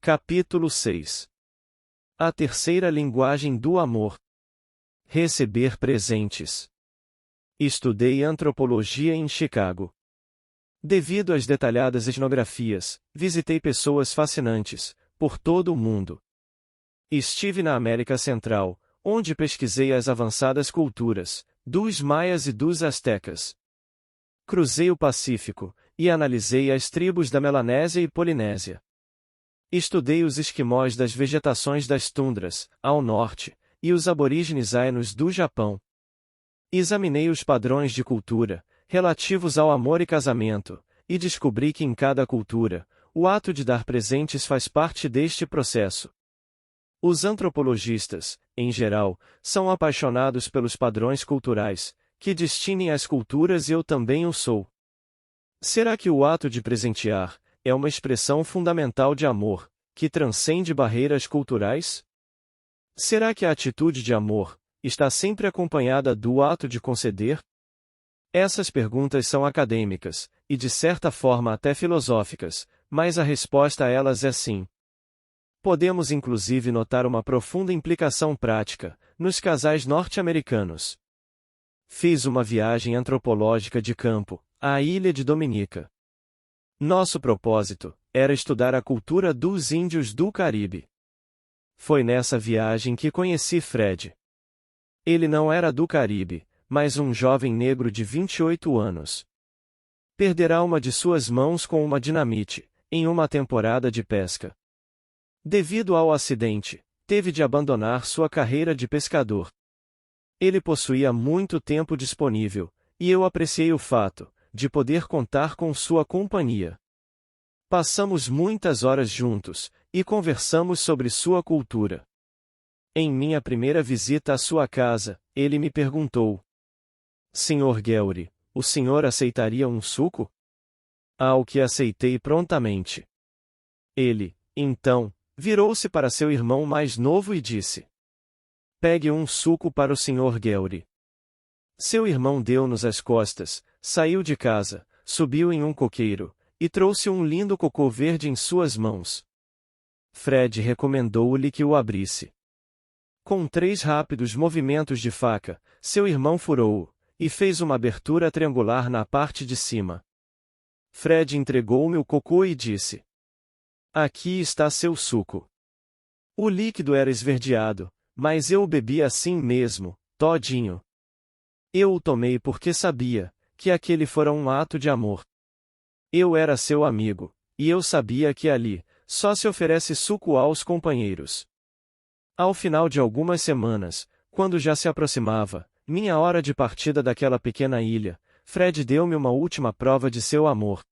Capítulo 6. A terceira linguagem do amor. Receber presentes. Estudei antropologia em Chicago. Devido às detalhadas etnografias, visitei pessoas fascinantes, por todo o mundo. Estive na América Central, onde pesquisei as avançadas culturas, dos maias e dos astecas. Cruzei o Pacífico, e analisei as tribos da Melanésia e Polinésia. Estudei os esquimós das vegetações das tundras, ao norte, e os aborígenes ainos do Japão. Examinei os padrões de cultura, relativos ao amor e casamento, e descobri que em cada cultura, o ato de dar presentes faz parte deste processo. Os antropologistas, em geral, são apaixonados pelos padrões culturais, que distinguem as culturas e eu também o sou. Será que o ato de presentear é uma expressão fundamental de amor, que transcende barreiras culturais? Será que a atitude de amor está sempre acompanhada do ato de conceder? Essas perguntas são acadêmicas, e de certa forma até filosóficas, mas a resposta a elas é sim. Podemos inclusive notar uma profunda implicação prática, nos casais norte-americanos. Fiz uma viagem antropológica de campo, à ilha de Dominica. Nosso propósito era estudar a cultura dos índios do Caribe. Foi nessa viagem que conheci Fred. Ele não era do Caribe, mas um jovem negro de 28 anos. Perderá uma de suas mãos com uma dinamite, em uma temporada de pesca. Devido ao acidente, teve de abandonar sua carreira de pescador. Ele possuía muito tempo disponível, e eu apreciei o fato de poder contar com sua companhia. Passamos muitas horas juntos, e conversamos sobre sua cultura. Em minha primeira visita à sua casa, ele me perguntou: Sr. Guelry, o senhor aceitaria um suco? Ao que aceitei prontamente. Ele, então, virou-se para seu irmão mais novo e disse: Pegue um suco para o Sr. Guelry. Seu irmão deu-nos as costas, saiu de casa, subiu em um coqueiro, e trouxe um lindo cocô verde em suas mãos. Fred recomendou-lhe que o abrisse. Com 3 rápidos movimentos de faca, seu irmão furou-o, e fez uma abertura triangular na parte de cima. Fred entregou-me o cocô e disse: Aqui está seu suco. O líquido era esverdeado, mas eu o bebi assim mesmo, todinho. Eu o tomei porque sabia que aquele fora um ato de amor. Eu era seu amigo, e eu sabia que ali só se oferece suco aos companheiros. Ao final de algumas semanas, quando já se aproximava minha hora de partida daquela pequena ilha, Fred deu-me uma última prova de seu amor.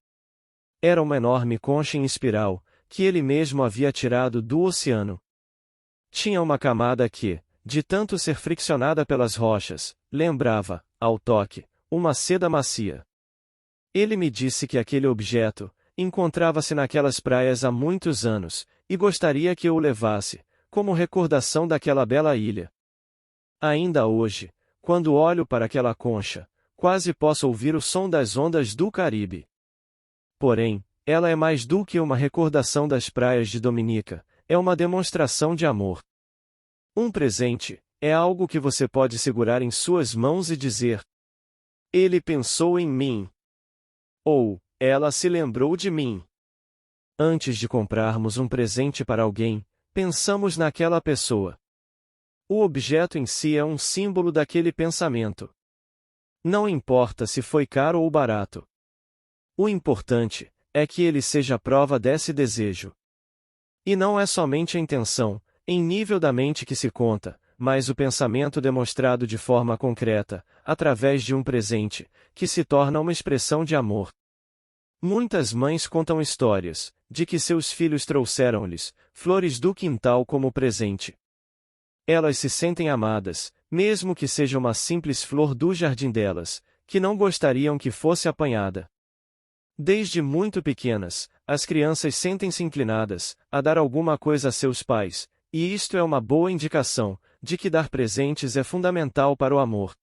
Era uma enorme concha em espiral, que ele mesmo havia tirado do oceano. Tinha uma camada que, de tanto ser friccionada pelas rochas, lembrava, ao toque, uma seda macia. Ele me disse que aquele objeto encontrava-se naquelas praias há muitos anos, e gostaria que eu o levasse, como recordação daquela bela ilha. Ainda hoje, quando olho para aquela concha, quase posso ouvir o som das ondas do Caribe. Porém, ela é mais do que uma recordação das praias de Dominica, é uma demonstração de amor. Um presente é algo que você pode segurar em suas mãos e dizer: Ele pensou em mim. Ou, ela se lembrou de mim. Antes de comprarmos um presente para alguém, pensamos naquela pessoa. O objeto em si é um símbolo daquele pensamento. Não importa se foi caro ou barato. O importante é que ele seja a prova desse desejo. E não é somente a intenção, em nível da mente que se conta, mas o pensamento demonstrado de forma concreta, através de um presente, que se torna uma expressão de amor. Muitas mães contam histórias de que seus filhos trouxeram-lhes flores do quintal como presente. Elas se sentem amadas, mesmo que seja uma simples flor do jardim delas, que não gostariam que fosse apanhada. Desde muito pequenas, as crianças sentem-se inclinadas a dar alguma coisa a seus pais, e isto é uma boa indicação de que dar presentes é fundamental para o amor.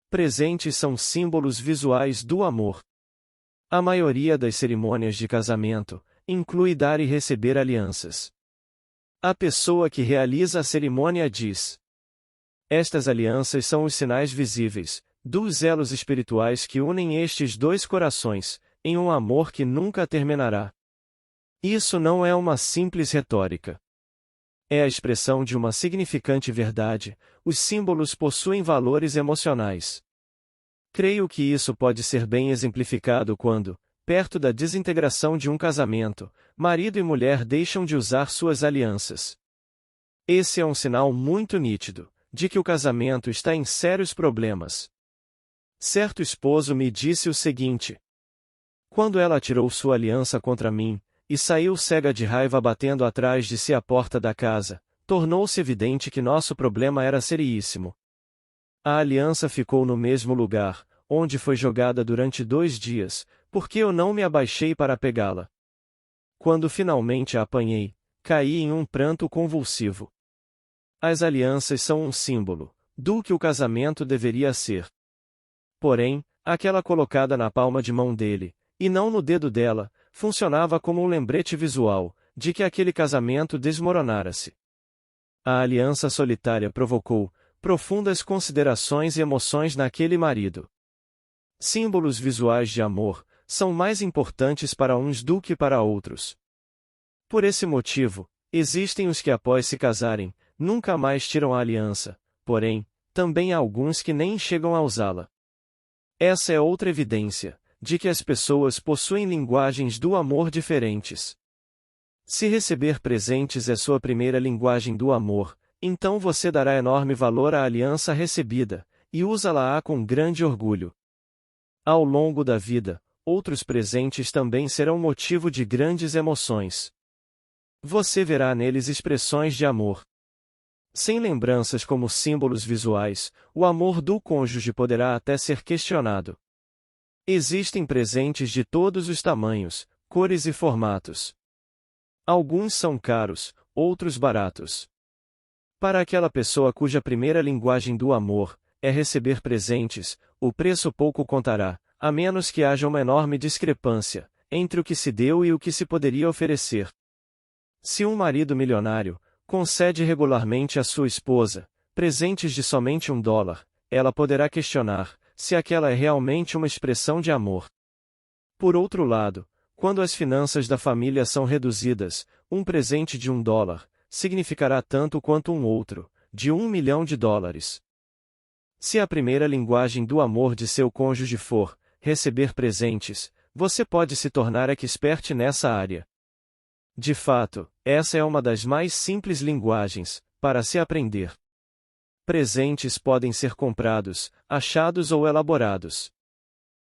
Presentes são símbolos visuais do amor. A maioria das cerimônias de casamento inclui dar e receber alianças. A pessoa que realiza a cerimônia diz: estas alianças são os sinais visíveis dos elos espirituais que unem estes dois corações, em um amor que nunca terminará. Isso não é uma simples retórica. É a expressão de uma significante verdade. Os símbolos possuem valores emocionais. Creio que isso pode ser bem exemplificado quando, perto da desintegração de um casamento, marido e mulher deixam de usar suas alianças. Esse é um sinal muito nítido de que o casamento está em sérios problemas. Certo esposo me disse o seguinte: quando ela tirou sua aliança contra mim, e saiu cega de raiva batendo atrás de si a porta da casa, tornou-se evidente que nosso problema era seríssimo. A aliança ficou no mesmo lugar, onde foi jogada durante 2 dias, porque eu não me abaixei para pegá-la. Quando finalmente a apanhei, caí em um pranto convulsivo. As alianças são um símbolo do que o casamento deveria ser. Porém, aquela colocada na palma de mão dele, e não no dedo dela, funcionava como um lembrete visual de que aquele casamento desmoronara-se. A aliança solitária provocou profundas considerações e emoções naquele marido. Símbolos visuais de amor são mais importantes para uns do que para outros. Por esse motivo, existem os que após se casarem, nunca mais tiram a aliança, porém, também há alguns que nem chegam a usá-la. Essa é outra evidência de que as pessoas possuem linguagens do amor diferentes. Se receber presentes é sua primeira linguagem do amor, então você dará enorme valor à aliança recebida, e usa-la com grande orgulho. Ao longo da vida, outros presentes também serão motivo de grandes emoções. Você verá neles expressões de amor. Sem lembranças como símbolos visuais, o amor do cônjuge poderá até ser questionado. Existem presentes de todos os tamanhos, cores e formatos. Alguns são caros, outros baratos. Para aquela pessoa cuja primeira linguagem do amor é receber presentes, o preço pouco contará, a menos que haja uma enorme discrepância entre o que se deu e o que se poderia oferecer. Se um marido milionário concede regularmente à sua esposa presentes de somente $1, ela poderá questionar se aquela é realmente uma expressão de amor. Por outro lado, quando as finanças da família são reduzidas, um presente de $1 significará tanto quanto um outro, de $1 milhão. Se a primeira linguagem do amor de seu cônjuge for receber presentes, você pode se tornar expert nessa área. De fato, essa é uma das mais simples linguagens para se aprender. Presentes podem ser comprados, achados ou elaborados.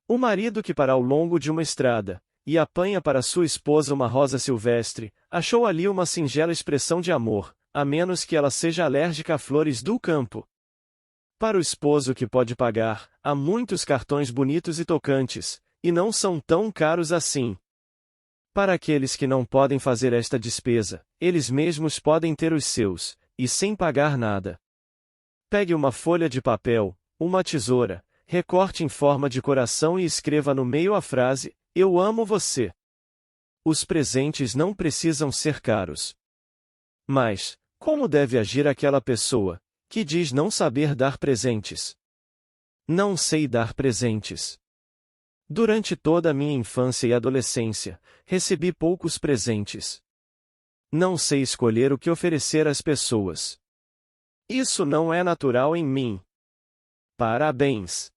O marido que para ao longo de uma estrada e apanha para sua esposa uma rosa silvestre, achou ali uma singela expressão de amor, a menos que ela seja alérgica a flores do campo. Para o esposo que pode pagar, há muitos cartões bonitos e tocantes, e não são tão caros assim. Para aqueles que não podem fazer esta despesa, eles mesmos podem ter os seus, e sem pagar nada. Pegue uma folha de papel, uma tesoura, recorte em forma de coração e escreva no meio a frase: "Eu amo você". Os presentes não precisam ser caros. Mas, como deve agir aquela pessoa que diz não saber dar presentes? Não sei dar presentes. Durante toda a minha infância e adolescência, recebi poucos presentes. Não sei escolher o que oferecer às pessoas. Isso não é natural em mim. Parabéns!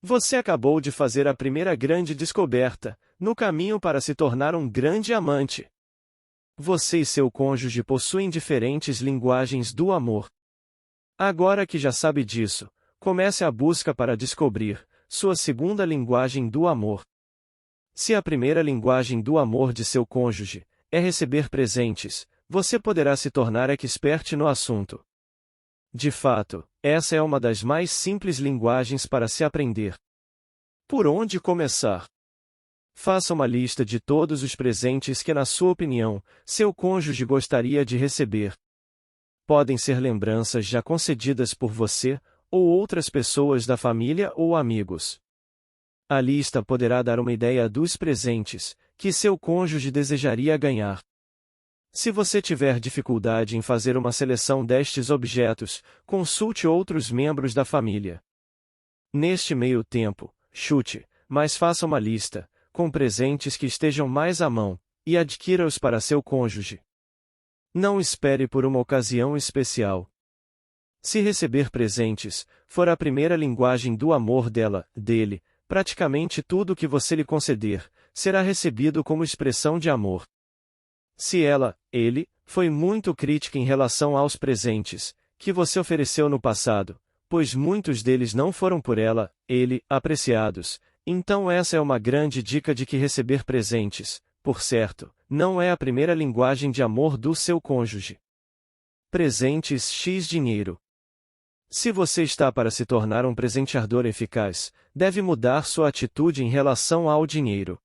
Você acabou de fazer a primeira grande descoberta, no caminho para se tornar um grande amante. Você e seu cônjuge possuem diferentes linguagens do amor. Agora que já sabe disso, comece a busca para descobrir sua segunda linguagem do amor. Se a primeira linguagem do amor de seu cônjuge é receber presentes, você poderá se tornar expert no assunto. De fato, essa é uma das mais simples linguagens para se aprender. Por onde começar? Faça uma lista de todos os presentes que, na sua opinião, seu cônjuge gostaria de receber. Podem ser lembranças já concedidas por você, ou outras pessoas da família ou amigos. A lista poderá dar uma ideia dos presentes que seu cônjuge desejaria ganhar. Se você tiver dificuldade em fazer uma seleção destes objetos, consulte outros membros da família. Neste meio tempo, chute, mas faça uma lista, com presentes que estejam mais à mão, e adquira-os para seu cônjuge. Não espere por uma ocasião especial. Se receber presentes for a primeira linguagem do amor dele, praticamente tudo que você lhe conceder será recebido como expressão de amor. Se ele, foi muito crítica em relação aos presentes que você ofereceu no passado, pois muitos deles não foram por ele, apreciados, então essa é uma grande dica de que receber presentes, por certo, não é a primeira linguagem de amor do seu cônjuge. Presentes x dinheiro. Se você está para se tornar um presenteador eficaz, deve mudar sua atitude em relação ao dinheiro.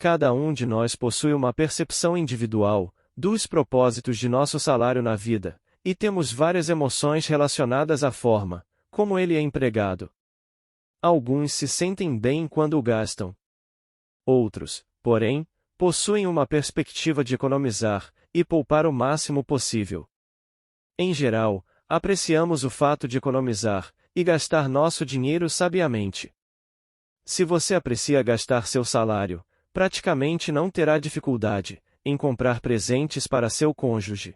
Cada um de nós possui uma percepção individual dos propósitos de nosso salário na vida, e temos várias emoções relacionadas à forma como ele é empregado. Alguns se sentem bem quando o gastam. Outros, porém, possuem uma perspectiva de economizar e poupar o máximo possível. Em geral, apreciamos o fato de economizar e gastar nosso dinheiro sabiamente. Se você aprecia gastar seu salário, praticamente não terá dificuldade em comprar presentes para seu cônjuge.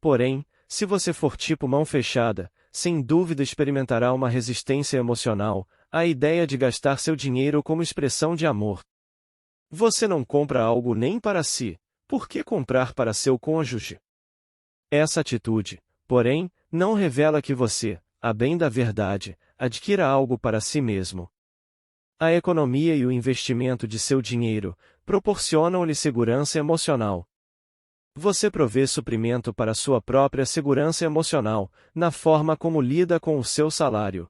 Porém, se você for tipo mão fechada, sem dúvida experimentará uma resistência emocional à ideia de gastar seu dinheiro como expressão de amor. Você não compra algo nem para si, por que comprar para seu cônjuge? Essa atitude, porém, não revela que você, a bem da verdade, adquira algo para si mesmo. A economia e o investimento de seu dinheiro proporcionam-lhe segurança emocional. Você provê suprimento para sua própria segurança emocional, na forma como lida com o seu salário.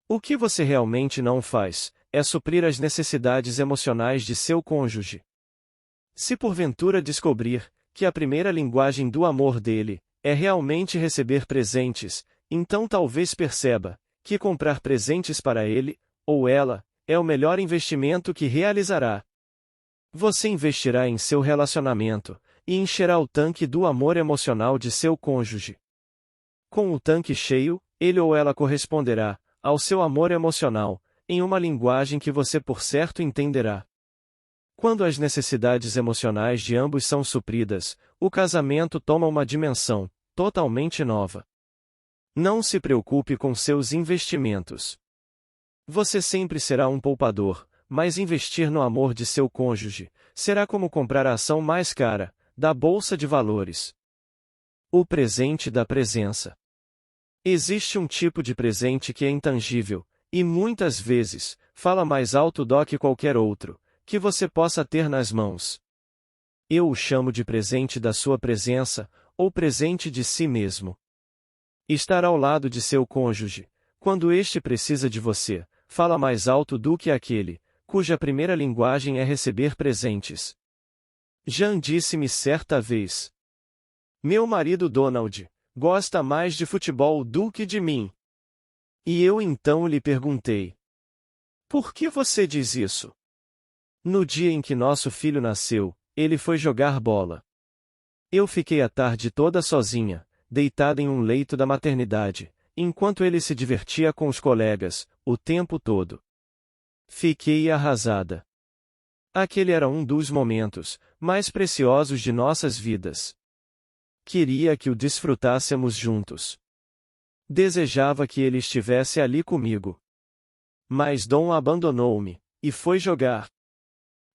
O que você realmente não faz é suprir as necessidades emocionais de seu cônjuge. Se porventura descobrir que a primeira linguagem do amor dele é realmente receber presentes, então talvez perceba que comprar presentes para ele, ou ela, é o melhor investimento que realizará. Você investirá em seu relacionamento e encherá o tanque do amor emocional de seu cônjuge. Com o tanque cheio, ele ou ela corresponderá ao seu amor emocional, em uma linguagem que você por certo entenderá. Quando as necessidades emocionais de ambos são supridas, o casamento toma uma dimensão totalmente nova. Não se preocupe com seus investimentos. Você sempre será um poupador, mas investir no amor de seu cônjuge será como comprar a ação mais cara da Bolsa de Valores. O presente da presença. Existe um tipo de presente que é intangível, e muitas vezes, fala mais alto do que qualquer outro, que você possa ter nas mãos. Eu o chamo de presente da sua presença, ou presente de si mesmo. Estar ao lado de seu cônjuge, quando este precisa de você, fala mais alto do que aquele, cuja primeira linguagem é receber presentes. Jean disse-me certa vez: meu marido Donald gosta mais de futebol do que de mim. E eu então lhe perguntei: por que você diz isso? No dia em que nosso filho nasceu, ele foi jogar bola. Eu fiquei a tarde toda sozinha, deitada em um leito da maternidade, enquanto ele se divertia com os colegas, o tempo todo. Fiquei arrasada. Aquele era um dos momentos mais preciosos de nossas vidas. Queria que o desfrutássemos juntos. Desejava que ele estivesse ali comigo. Mas Dom abandonou-me e foi jogar.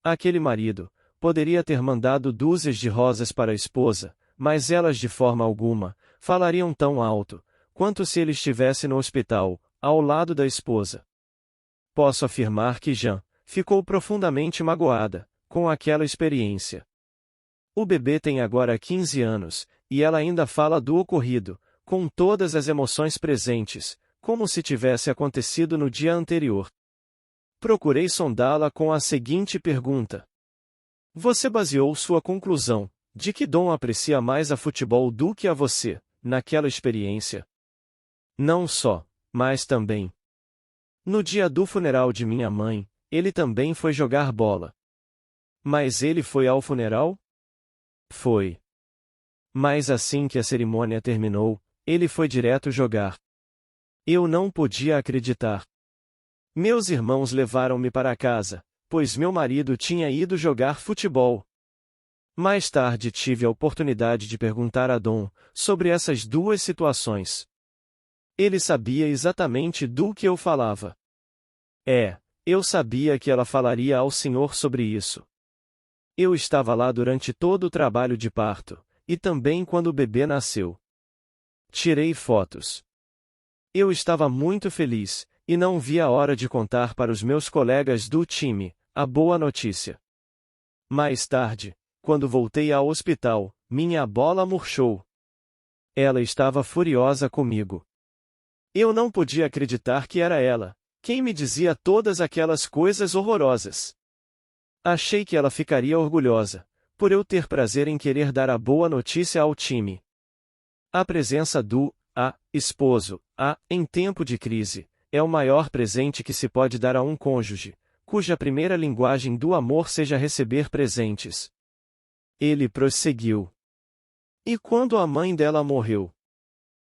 Aquele marido poderia ter mandado dúzias de rosas para a esposa, mas elas de forma alguma falariam tão alto quanto se ele estivesse no hospital, ao lado da esposa. Posso afirmar que Jean ficou profundamente magoada com aquela experiência. O bebê tem agora 15 anos, e ela ainda fala do ocorrido, com todas as emoções presentes, como se tivesse acontecido no dia anterior. Procurei sondá-la com a seguinte pergunta: você baseou sua conclusão de que Dom aprecia mais a futebol do que a você, naquela experiência? Não só, mas também. No dia do funeral de minha mãe, ele também foi jogar bola. Mas ele foi ao funeral? Foi. Mas assim que a cerimônia terminou, ele foi direto jogar. Eu não podia acreditar. Meus irmãos levaram-me para casa, pois meu marido tinha ido jogar futebol. Mais tarde tive a oportunidade de perguntar a Dom sobre essas duas situações. Ele sabia exatamente do que eu falava. Eu sabia que ela falaria ao Senhor sobre isso. Eu estava lá durante todo o trabalho de parto, e também quando o bebê nasceu. Tirei fotos. Eu estava muito feliz, e não vi a hora de contar para os meus colegas do time a boa notícia. Mais tarde, quando voltei ao hospital, minha bola murchou. Ela estava furiosa comigo. Eu não podia acreditar que era ela quem me dizia todas aquelas coisas horrorosas. Achei que ela ficaria orgulhosa, por eu ter prazer em querer dar a boa notícia ao time. A presença do esposo, em tempo de crise, é o maior presente que se pode dar a um cônjuge, cuja primeira linguagem do amor seja receber presentes. Ele prosseguiu. E quando a mãe dela morreu?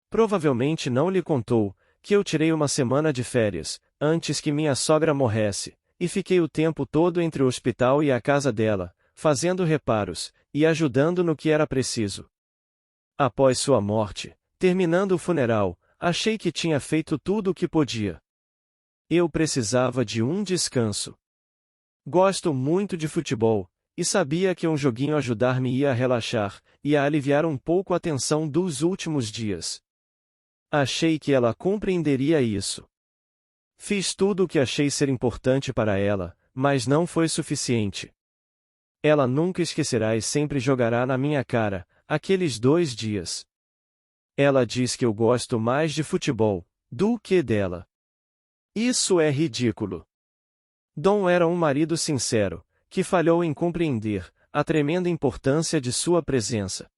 Provavelmente não lhe contou que eu tirei uma semana de férias, antes que minha sogra morresse, e fiquei o tempo todo entre o hospital e a casa dela, fazendo reparos, e ajudando no que era preciso. Após sua morte, terminando o funeral, achei que tinha feito tudo o que podia. Eu precisava de um descanso. Gosto muito de futebol, e sabia que um joguinho ajudar-me a relaxar, e a aliviar um pouco a tensão dos últimos dias. Achei que ela compreenderia isso. Fiz tudo o que achei ser importante para ela, mas não foi suficiente. Ela nunca esquecerá e sempre jogará na minha cara, aqueles 2 dias. Ela diz que eu gosto mais de futebol do que dela. Isso é ridículo. Dom era um marido sincero, que falhou em compreender a tremenda importância de sua presença.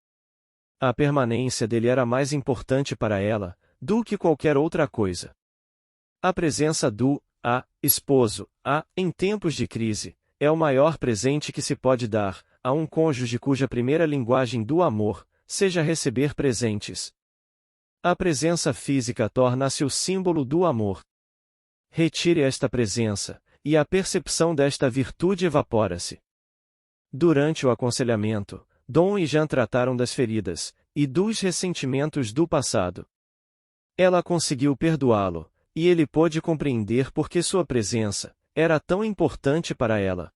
A permanência dele era mais importante para ela do que qualquer outra coisa. A presença do esposo, em tempos de crise, é o maior presente que se pode dar a um cônjuge cuja primeira linguagem do amor seja receber presentes. A presença física torna-se o símbolo do amor. Retire esta presença, e a percepção desta virtude evapora-se. Durante o aconselhamento, Dom e Jean trataram das feridas e dos ressentimentos do passado. Ela conseguiu perdoá-lo, e ele pôde compreender por que sua presença era tão importante para ela.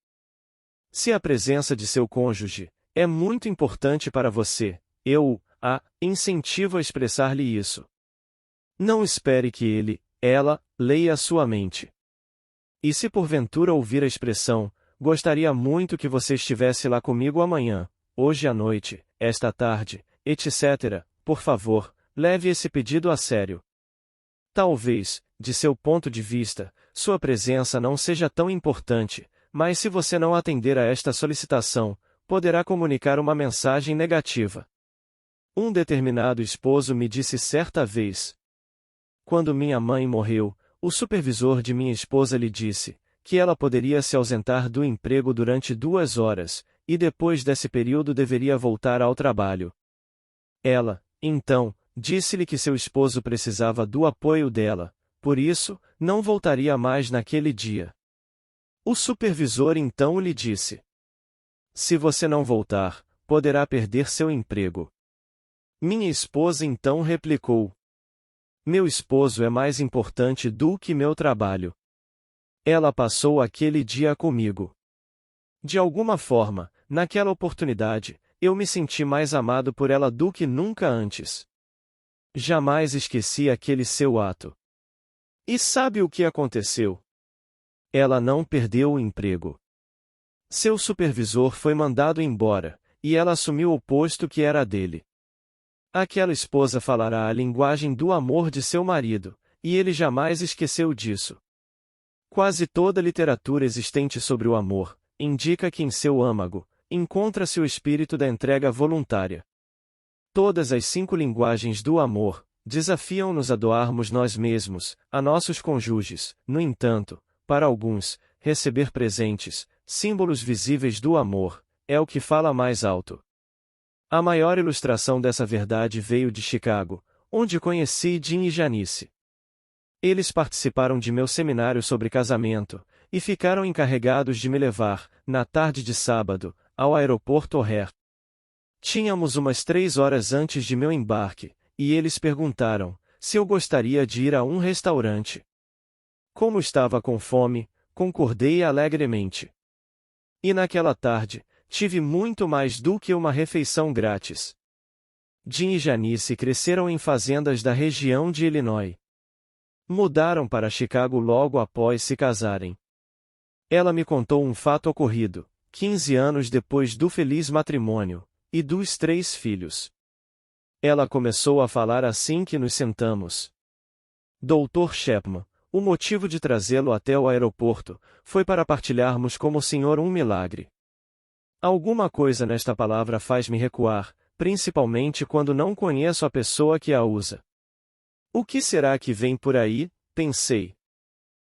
Se a presença de seu cônjuge é muito importante para você, eu incentivo a expressar-lhe isso. Não espere que ela, leia a sua mente. E se porventura ouvir a expressão, gostaria muito que você estivesse lá comigo amanhã, hoje à noite, esta tarde, etc., por favor, leve esse pedido a sério. Talvez, de seu ponto de vista, sua presença não seja tão importante, mas se você não atender a esta solicitação, poderá comunicar uma mensagem negativa. Um determinado esposo me disse certa vez: quando minha mãe morreu, o supervisor de minha esposa lhe disse que ela poderia se ausentar do emprego durante 2 horas, e depois desse período deveria voltar ao trabalho. Ela, então, disse-lhe que seu esposo precisava do apoio dela, por isso, não voltaria mais naquele dia. O supervisor então lhe disse: se você não voltar, poderá perder seu emprego. Minha esposa então replicou: meu esposo é mais importante do que meu trabalho. Ela passou aquele dia comigo. De alguma forma, naquela oportunidade, eu me senti mais amado por ela do que nunca antes. Jamais esqueci aquele seu ato. E sabe o que aconteceu? Ela não perdeu o emprego. Seu supervisor foi mandado embora, e ela assumiu o posto que era dele. Aquela esposa falará a linguagem do amor de seu marido, e ele jamais esqueceu disso. Quase toda a literatura existente sobre o amor indica que em seu âmago encontra-se o espírito da entrega voluntária. Todas as 5 linguagens do amor desafiam-nos a doarmos nós mesmos, a nossos cônjuges. No entanto, para alguns, receber presentes, símbolos visíveis do amor, é o que fala mais alto. A maior ilustração dessa verdade veio de Chicago, onde conheci Jim e Janice. Eles participaram de meu seminário sobre casamento, e ficaram encarregados de me levar, na tarde de sábado, ao aeroporto O'Hare. Tínhamos umas 3 horas antes de meu embarque, e eles perguntaram se eu gostaria de ir a um restaurante. Como estava com fome, concordei alegremente. E naquela tarde, tive muito mais do que uma refeição grátis. Jim e Janice cresceram em fazendas da região de Illinois. Mudaram para Chicago logo após se casarem. Ela me contou um fato ocorrido, 15 anos depois do feliz matrimônio, e dos 3 filhos. Ela começou a falar assim que nos sentamos. Dr. Chapman, o motivo de trazê-lo até o aeroporto, foi para partilharmos com o senhor um milagre. Alguma coisa nesta palavra faz-me recuar, principalmente quando não conheço a pessoa que a usa. O que será que vem por aí? Pensei.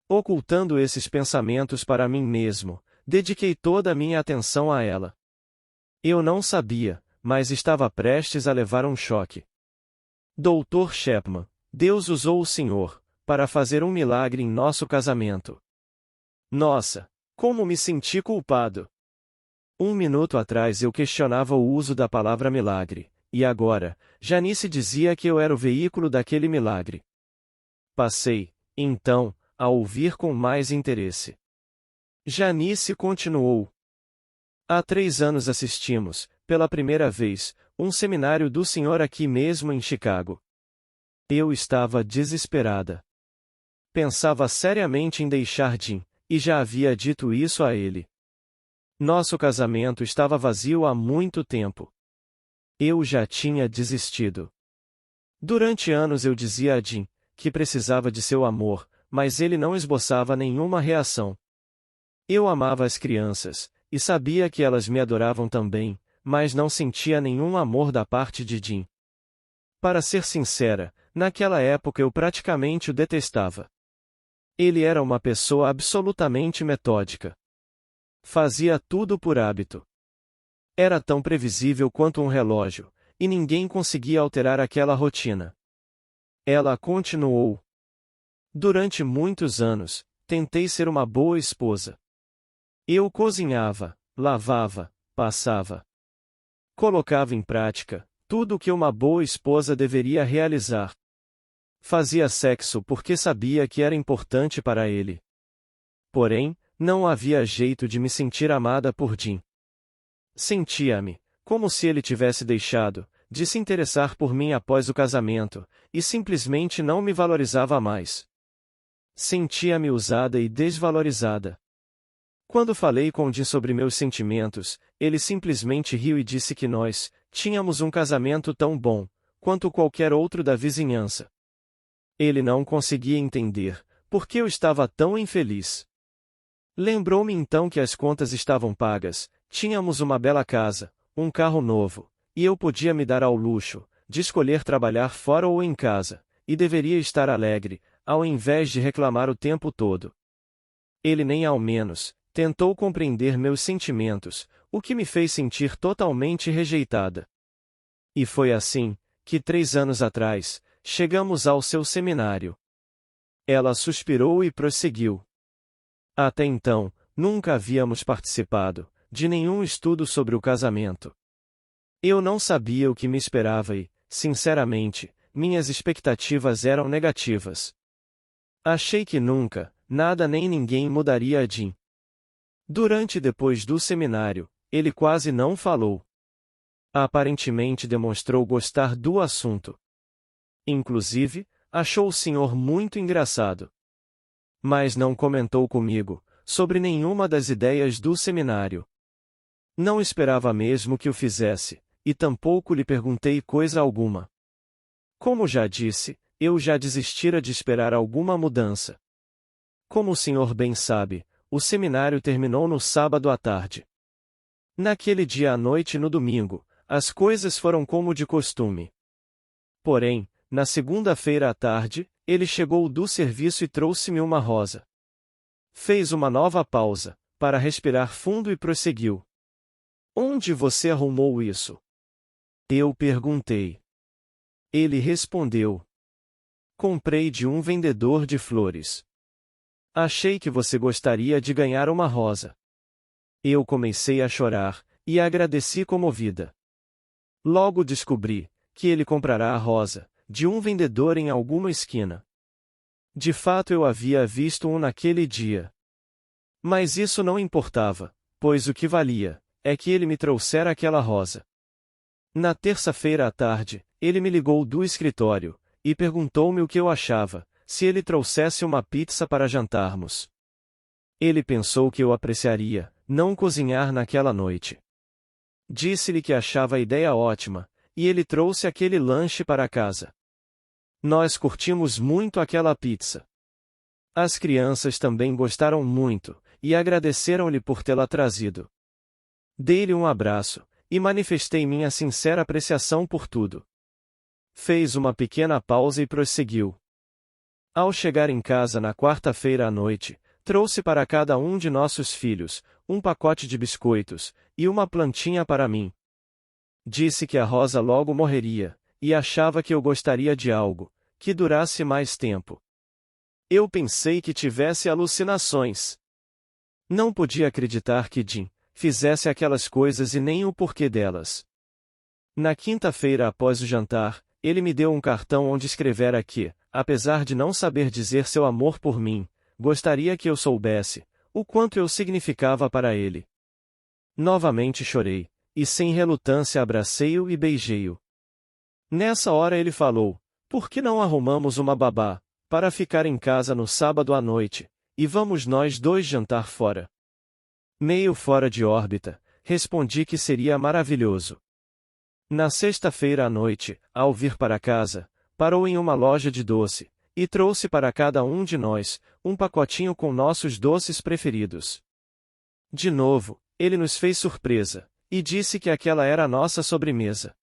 Ocultando esses pensamentos para mim mesmo, dediquei toda a minha atenção a ela. Eu não sabia, mas estava prestes a levar um choque. Dr. Chapman, Deus usou o senhor para fazer um milagre em nosso casamento. Nossa, como me senti culpado! 1 minuto atrás eu questionava o uso da palavra milagre, e agora, Janice dizia que eu era o veículo daquele milagre. Passei, então, a ouvir com mais interesse. Janice continuou. Há 3 anos assistimos, pela primeira vez, um seminário do senhor aqui mesmo em Chicago. Eu estava desesperada. Pensava seriamente em deixar Jim, e já havia dito isso a ele. Nosso casamento estava vazio há muito tempo. Eu já tinha desistido. Durante anos eu dizia a Jim que precisava de seu amor, mas ele não esboçava nenhuma reação. Eu amava as crianças, e sabia que elas me adoravam também, mas não sentia nenhum amor da parte de Jim. Para ser sincera, naquela época eu praticamente o detestava. Ele era uma pessoa absolutamente metódica. Fazia tudo por hábito. Era tão previsível quanto um relógio, e ninguém conseguia alterar aquela rotina. Ela continuou. Durante muitos anos, tentei ser uma boa esposa. Eu cozinhava, lavava, passava. Colocava em prática tudo o que uma boa esposa deveria realizar. Fazia sexo porque sabia que era importante para ele. Porém, não havia jeito de me sentir amada por Jim. Sentia-me como se ele tivesse deixado de se interessar por mim após o casamento, e simplesmente não me valorizava mais. Sentia-me usada e desvalorizada. Quando falei com Jim sobre meus sentimentos, ele simplesmente riu e disse que nós tínhamos um casamento tão bom quanto qualquer outro da vizinhança. Ele não conseguia entender por que eu estava tão infeliz. Lembrou-me então que as contas estavam pagas, tínhamos uma bela casa, um carro novo, e eu podia me dar ao luxo de escolher trabalhar fora ou em casa, e deveria estar alegre, ao invés de reclamar o tempo todo. Ele nem ao menos tentou compreender meus sentimentos, o que me fez sentir totalmente rejeitada. E foi assim que 3 anos atrás, chegamos ao seu seminário. Ela suspirou e prosseguiu. Até então, nunca havíamos participado de nenhum estudo sobre o casamento. Eu não sabia o que me esperava e, sinceramente, minhas expectativas eram negativas. Achei que nunca, nada nem ninguém mudaria a Jim. Durante e depois do seminário, ele quase não falou. Aparentemente demonstrou gostar do assunto. Inclusive, achou o senhor muito engraçado. Mas não comentou comigo sobre nenhuma das ideias do seminário. Não esperava mesmo que o fizesse, e tampouco lhe perguntei coisa alguma. Como já disse, eu já desistira de esperar alguma mudança. Como o senhor bem sabe, o seminário terminou no sábado à tarde. Naquele dia à noite e no domingo, as coisas foram como de costume. Porém, na segunda-feira à tarde, ele chegou do serviço e trouxe-me uma rosa. Fez uma nova pausa, para respirar fundo e prosseguiu. Onde você arrumou isso? Eu perguntei. Ele respondeu. Comprei de um vendedor de flores. Achei que você gostaria de ganhar uma rosa. Eu comecei a chorar, e agradeci comovida. Logo descobri que ele comprará a rosa, de um vendedor em alguma esquina. De fato eu havia visto um naquele dia. Mas isso não importava, pois o que valia é que ele me trouxera aquela rosa. Na terça-feira à tarde, ele me ligou do escritório e perguntou-me o que eu achava, se ele trouxesse uma pizza para jantarmos. Ele pensou que eu apreciaria não cozinhar naquela noite. Disse-lhe que achava a ideia ótima, e ele trouxe aquele lanche para casa. Nós curtimos muito aquela pizza. As crianças também gostaram muito, e agradeceram-lhe por tê-la trazido. Dei-lhe um abraço, e manifestei minha sincera apreciação por tudo. Fez uma pequena pausa e prosseguiu. Ao chegar em casa na quarta-feira à noite, trouxe para cada um de nossos filhos um pacote de biscoitos e uma plantinha para mim. Disse que a rosa logo morreria, e achava que eu gostaria de algo que durasse mais tempo. Eu pensei que tivesse alucinações. Não podia acreditar que Jim fizesse aquelas coisas e nem o porquê delas. Na quinta-feira após o jantar, ele me deu um cartão onde escrevera que, apesar de não saber dizer seu amor por mim, gostaria que eu soubesse o quanto eu significava para ele. Novamente chorei, e sem relutância abracei-o e beijei-o. Nessa hora ele falou: por que não arrumamos uma babá para ficar em casa no sábado à noite, e vamos nós dois jantar fora? Meio fora de órbita, respondi que seria maravilhoso. Na sexta-feira à noite, ao vir para casa, parou em uma loja de doce, e trouxe para cada um de nós um pacotinho com nossos doces preferidos. De novo, ele nos fez surpresa, e disse que aquela era a nossa sobremesa.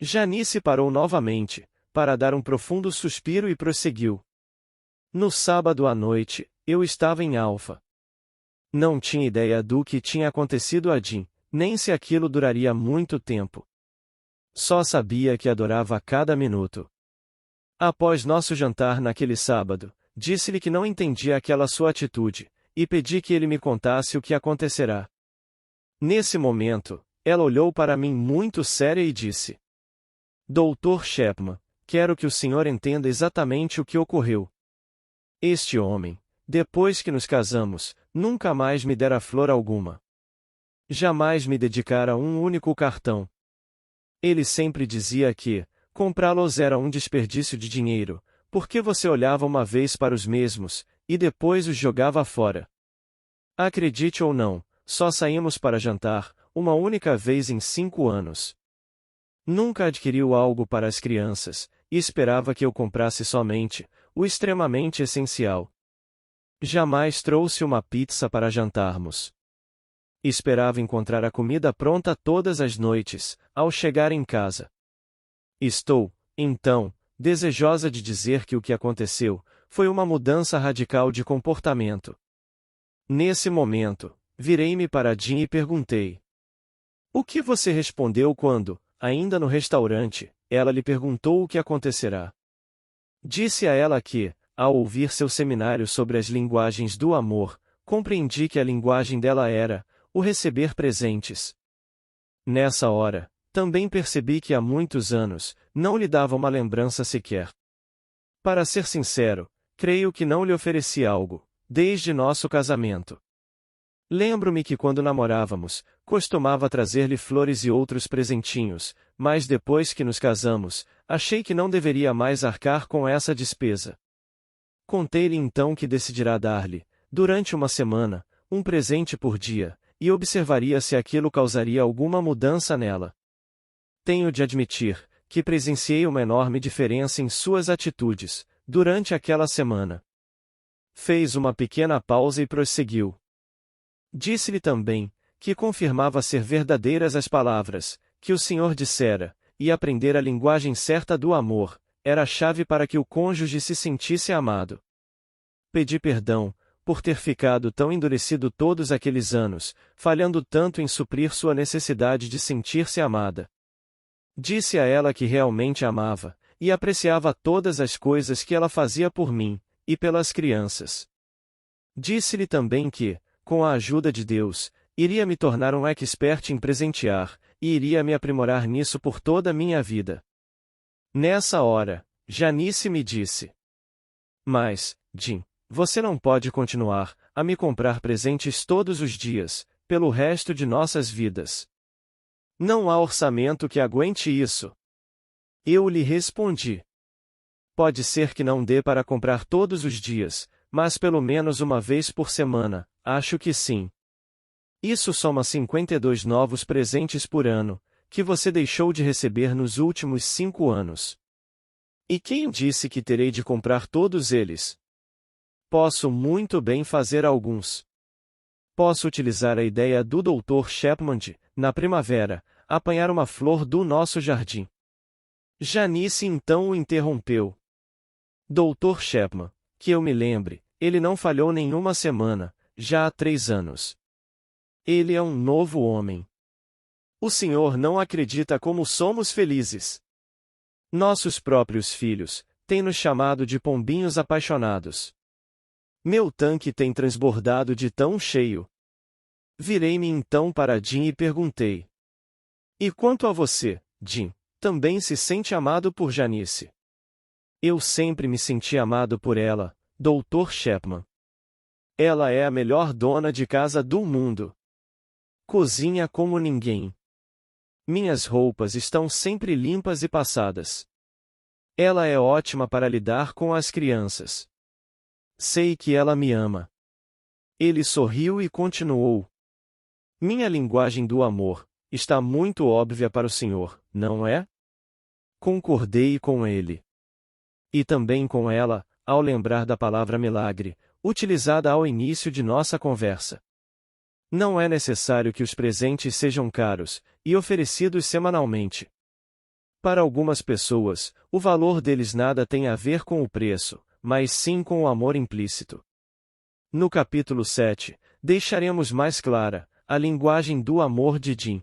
Janice parou novamente, para dar um profundo suspiro e prosseguiu. No sábado à noite, eu estava em Alfa. Não tinha ideia do que tinha acontecido a Jim, nem se aquilo duraria muito tempo. Só sabia que adorava a cada minuto. Após nosso jantar naquele sábado, disse-lhe que não entendia aquela sua atitude, e pedi que ele me contasse o que acontecerá. Nesse momento, ela olhou para mim muito séria e disse: Dr. Chapman, quero que o senhor entenda exatamente o que ocorreu. Este homem, depois que nos casamos, nunca mais me dera flor alguma. Jamais me dedicara um único cartão. Ele sempre dizia que comprá-los era um desperdício de dinheiro, porque você olhava uma vez para os mesmos, e depois os jogava fora. Acredite ou não, só saímos para jantar uma única vez em 5 anos. Nunca adquiriu algo para as crianças, e esperava que eu comprasse somente o extremamente essencial. Jamais trouxe uma pizza para jantarmos. Esperava encontrar a comida pronta todas as noites, ao chegar em casa. Estou, então, desejosa de dizer que o que aconteceu foi uma mudança radical de comportamento. Nesse momento, virei-me para Jim e perguntei: o que você respondeu quando, ainda no restaurante, ela lhe perguntou o que acontecerá? Disse a ela que, ao ouvir seu seminário sobre as linguagens do amor, compreendi que a linguagem dela era o receber presentes. Nessa hora, também percebi que há muitos anos não lhe dava uma lembrança sequer. Para ser sincero, creio que não lhe ofereci algo, desde nosso casamento. Lembro-me que quando namorávamos, costumava trazer-lhe flores e outros presentinhos, mas depois que nos casamos, achei que não deveria mais arcar com essa despesa. Contei-lhe então que decidirá dar-lhe, durante uma semana, um presente por dia, e observaria se aquilo causaria alguma mudança nela. Tenho de admitir que presenciei uma enorme diferença em suas atitudes, durante aquela semana. Fez uma pequena pausa e prosseguiu. Disse-lhe também que confirmava ser verdadeiras as palavras que o Senhor dissera, e aprender a linguagem certa do amor era a chave para que o cônjuge se sentisse amado. Pedi perdão, por ter ficado tão endurecido todos aqueles anos, falhando tanto em suprir sua necessidade de sentir-se amada. Disse a ela que realmente amava, e apreciava todas as coisas que ela fazia por mim, e pelas crianças. Disse-lhe também que, com a ajuda de Deus, iria me tornar um expert em presentear, e iria me aprimorar nisso por toda a minha vida. Nessa hora, Janice me disse: Mas, Jim, você não pode continuar a me comprar presentes todos os dias, pelo resto de nossas vidas. Não há orçamento que aguente isso. Eu lhe respondi: Pode ser que não dê para comprar todos os dias, mas pelo menos uma vez por semana, acho que sim. Isso soma 52 novos presentes por ano, que você deixou de receber nos últimos 5 anos. E quem disse que terei de comprar todos eles? Posso muito bem fazer alguns. Posso utilizar a ideia do Dr. Chapman de, na primavera, apanhar uma flor do nosso jardim. Janice então o interrompeu. Dr. Chapman, que eu me lembre, ele não falhou nenhuma semana, já há 3 anos. Ele é um novo homem. O senhor não acredita como somos felizes. Nossos próprios filhos têm nos chamado de pombinhos apaixonados. Meu tanque tem transbordado de tão cheio. Virei-me então para Jim e perguntei: E quanto a você, Jim, também se sente amado por Janice? Eu sempre me senti amado por ela, Dr. Chapman. Ela é a melhor dona de casa do mundo. Cozinha como ninguém. Minhas roupas estão sempre limpas e passadas. Ela é ótima para lidar com as crianças. Sei que ela me ama. Ele sorriu e continuou: Minha linguagem do amor está muito óbvia para o senhor, não é? Concordei com ele. E também com ela, ao lembrar da palavra milagre, utilizada ao início de nossa conversa. Não é necessário que os presentes sejam caros e oferecidos semanalmente. Para algumas pessoas, o valor deles nada tem a ver com o preço, mas sim com o amor implícito. No capítulo 7, deixaremos mais clara a linguagem do amor de Jim.